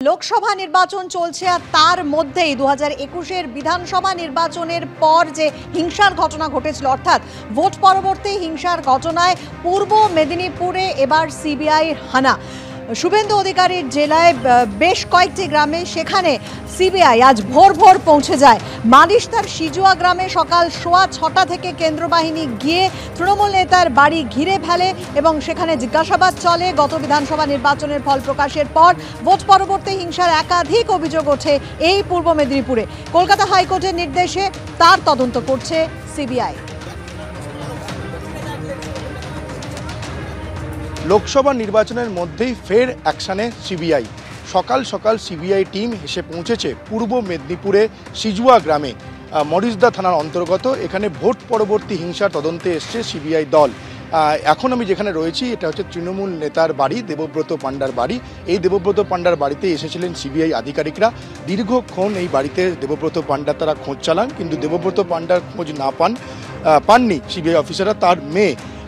লোকসভা নির্বাচন চলছে আর তার মধ্যেই 2021-এর বিধানসভা নির্বাচনের পর যে হিংসার ঘটনা ঘটেছিল, অর্থাৎ ভোট পরবর্তী হিংসার ঘটনায় পূর্ব মেদিনীপুরে এবার সিবিআই হানা। শুভেন্দু অধিকারীর জেলায় বেশ কয়েকটি গ্রামে সেখানে সিবিআই আজ ভোর ভোর পৌঁছে যায়। মালিশতার সিজুয়া গ্রামে সকাল 6:15 থেকে কেন্দ্র বাহিনী গিয়ে তৃণমূল নেতার বাড়ি ঘিরে ফেলে এবং সেখানে জিজ্ঞাসাবাদ চলে। গত বিধানসভা নির্বাচনের ফল প্রকাশের পর ভোট পরবর্তী হিংসার একাধিক অভিযোগ ওঠে এই পূর্ব মেদিনীপুরে। কলকাতা হাইকোর্টের নির্দেশে তার তদন্ত করছে সিবিআই। লোকসভা নির্বাচনের মধ্যেই ফের অ্যাকশনে সিবিআই। সকাল সকাল সিবিআই টিম এসে পৌঁছেছে পূর্ব মেদিনীপুরে সিজুয়া গ্রামে, মরিসদা থানার অন্তর্গত। এখানে ভোট পরবর্তী হিংসার তদন্তে এসছে সিবিআই দল। এখন আমি যেখানে রয়েছি এটা হচ্ছে তৃণমূল নেতার বাড়ি, দেবব্রত পাণ্ডার বাড়ি। এই দেবব্রত পাণ্ডার বাড়িতে এসেছিলেন সিবিআই আধিকারিকরা। দীর্ঘক্ষণ এই বাড়িতে দেবব্রত পাণ্ডা তারা খোঁজ চালান, কিন্তু দেবব্রত পাণ্ডার খোঁজ না পাননি সিবিআই অফিসাররা। তার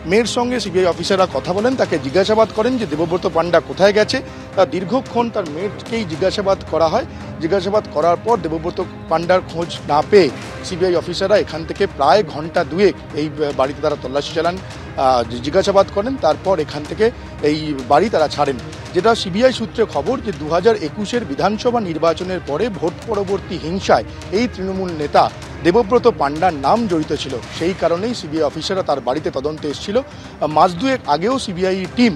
মেয়ের সঙ্গে সিবিআই অফিসাররা কথা বলেন, তাকে জিজ্ঞাসাবাদ করেন যে দেবব্রত পাণ্ডা কোথায় গেছে। তা দীর্ঘক্ষণ তার মেয়েকেই জিজ্ঞাসাবাদ করা হয়। জিজ্ঞাসাবাদ করার পর দেবব্রত পাণ্ডার খোঁজ না পেয়ে সিবিআই অফিসাররা এখান থেকে প্রায় ঘন্টা দুয়েক এই বাড়িতে তারা তল্লাশি চালান, জিজ্ঞাসাবাদ করেন। তারপর এখান থেকে এই বাড়ি তারা ছাড়েন। যেটা সিবিআই সূত্রে খবর যে 2021-এর বিধানসভা নির্বাচনের পরে ভোট পরবর্তী হিংসায় এই তৃণমূল নেতা দেবব্রত পাণ্ডার নাম জড়িত ছিল। সেই কারণেই সিবিআই অফিসাররা তার বাড়িতে তদন্তে এসেছিল। মাস দুয়েক আগেও সিবিআই টিম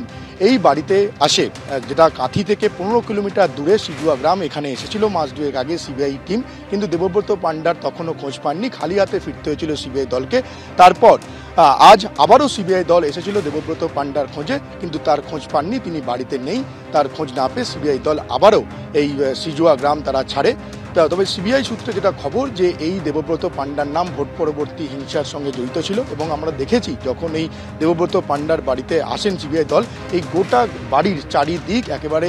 এই বাড়িতে আসে, যেটা কাঁথি থেকে 15 কিলোমিটার দূরে সিজুয়া গ্রাম। এখানে এসেছিল মাস দুয়েক আগে সিবিআই টিম, কিন্তু দেবব্রত পাণ্ডার তখনও খোঁজ পাননি। খালি হাতে ফিরতে হয়েছিল সিবিআই দলকে। তারপর আজ আবারও সিবিআই দল এসেছিল দেবব্রত পাণ্ডার খোঁজে, কিন্তু তার খোঁজ পাননি, তিনি বাড়িতে নেই। তার খোঁজ না পেয়ে সিবিআই দল আবারও এই সিজুয়া গ্রাম তারা ছাড়ে। তবে সিবিআই সূত্রে যেটা খবর যে এই দেবব্রত পাণ্ডার নাম ভোট পরবর্তী হিংসার সঙ্গে জড়িত ছিল, এবং আমরা দেখেছি যখন এই দেবব্রত পাণ্ডার বাড়িতে আসেন সিবিআই দল, এই গোটা বাড়ির চারিদিক একেবারে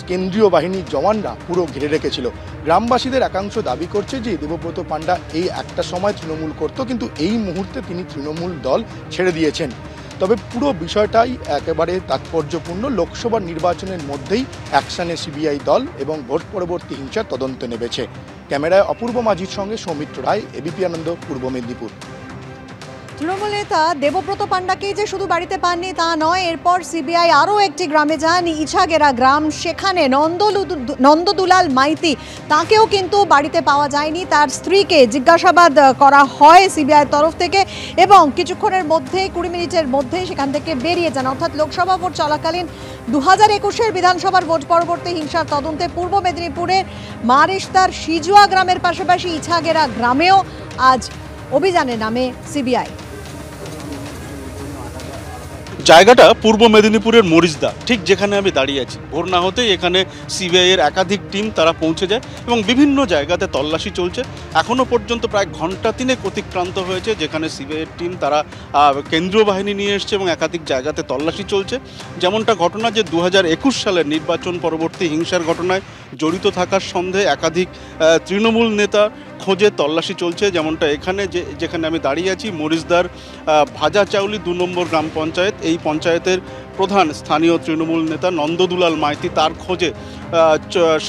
কেন্দ্রীয় বাহিনীর জওয়ানরা পুরো ঘিরে রেখেছিল। গ্রামবাসীদের একাংশ দাবি করছে যে দেবব্রত পাণ্ডা এই একটা সময় তৃণমূল করত, কিন্তু এই মুহূর্তে তিনি তৃণমূল দল ছেড়ে দিয়েছেন। তবে পুরো বিষয়টাই একেবারে তাৎপর্যপূর্ণ। লোকসভা নির্বাচনের মধ্যেই অ্যাকশনে সিবিআই দল এবং ভোট পরবর্তী হিংসার তদন্ত নেমেছে। ক্যামেরায় অপূর্ব মাঝির সঙ্গে সৌমিত্র রায়, এবিপি আনন্দ, পূর্ব মেদিনীপুর। তৃণমূল নেতা দেবব্রত পাণ্ডাকেই যে শুধু বাড়িতে পাননি তা নয়, এরপর সিবিআই আরও একটি গ্রামে যান, ইছাগেরা গ্রাম। সেখানে নন্দদুলাল মাইতি, তাকেও কিন্তু বাড়িতে পাওয়া যায়নি। তার স্ত্রীকে জিজ্ঞাসাবাদ করা হয় সিবিআইয়ের তরফ থেকে এবং কিছুক্ষণের মধ্যেই 20 মিনিটের মধ্যেই সেখান থেকে বেরিয়ে যান। অর্থাৎ লোকসভা ভোট চলাকালীন 2021-এর বিধানসভার ভোট পরবর্তী হিংসার তদন্তে পূর্ব মেদিনীপুরের মারিশতার সিজুয়া গ্রামের পাশাপাশি ইছাগেরা গ্রামেও আজ অভিযানে নামে সিবিআই। জায়গাটা পূর্ব মেদিনীপুরের মরিসদা, ঠিক যেখানে আমি দাঁড়িয়ে আছি। ভোর না হতেই এখানে সিবিআইয়ের একাধিক টিম তারা পৌঁছে যায় এবং বিভিন্ন জায়গাতে তল্লাশি চলছে। এখনও পর্যন্ত প্রায় ঘন্টা 3 অতিক্রান্ত হয়েছে, যেখানে সিবিআইয়ের টিম তারা কেন্দ্রীয় বাহিনী নিয়ে এসছে এবং একাধিক জায়গাতে তল্লাশি চলছে। যেমনটা ঘটনা যে 2021 সালের নির্বাচন পরবর্তী হিংসার ঘটনায় জড়িত থাকার সন্দেহে একাধিক তৃণমূল নেতা খোঁজে তল্লাশি চলছে। যেমনটা এখানে যেখানে আমি দাঁড়িয়ে আছি, মরিসদার ভাজাচাউলি 2 নম্বর গ্রাম পঞ্চায়েত। এই পঞ্চায়েতের প্রধান স্থানীয় তৃণমূল নেতা নন্দদুলাল মাইতি, তার খোঁজে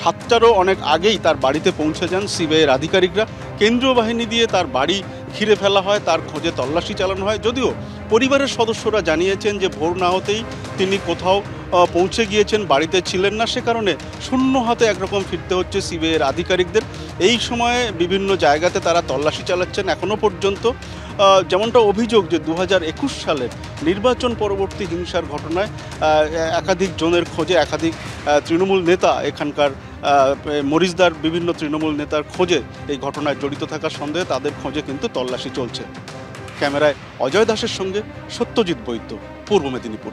7টারও অনেক আগেই তার বাড়িতে পৌঁছে যান সিবিআইয়ের আধিকারিকরা। কেন্দ্রীয় বাহিনী দিয়ে তার বাড়ি ঘিরে ফেলা হয়, তার খোঁজে তল্লাশি চালানো হয়। যদিও পরিবারের সদস্যরা জানিয়েছেন যে ভোর না হতেই তিনি কোথাও পৌঁছে গিয়েছেন, বাড়িতে ছিলেন না, সে কারণে শূন্য হাতে একরকম ফিরতে হচ্ছে সিবিআইয়ের আধিকারিকদের। এই সময়ে বিভিন্ন জায়গাতে তারা তল্লাশি চালাচ্ছেন এখনও পর্যন্ত। যেমনটা অভিযোগ যে 2021 সালের নির্বাচন পরবর্তী হিংসার ঘটনায় একাধিক জনের খোঁজে একাধিক তৃণমূল নেতা, এখানকার মরিসদার বিভিন্ন তৃণমূল নেতার খোঁজে এই ঘটনায় জড়িত থাকার সন্দেহে তাদের খোঁজে কিন্তু তল্লাশি চলছে। ক্যামেরায় অজয় দাসের সঙ্গে সত্যজিৎ বৈদ্য, পূর্ব মেদিনীপুর।